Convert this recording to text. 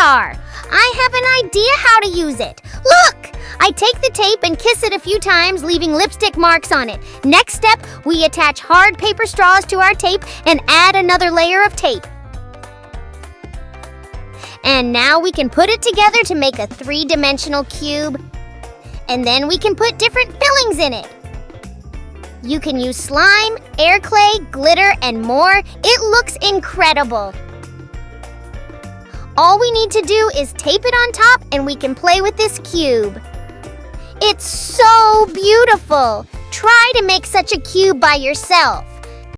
are. I have an idea how to use it. Look! I take the tape and kiss it a few times, leaving lipstick marks on it. Next step, we attach hard paper straws to our tape and add another layer of tape. And now we can put it together to make a three-dimensional cube. And then we can put different fillings in it. You can use slime, air clay, glitter, and more. It looks incredible. All we need to do is tape it on top and we can play with this cube. It's so beautiful. Try to make such a cube by yourself.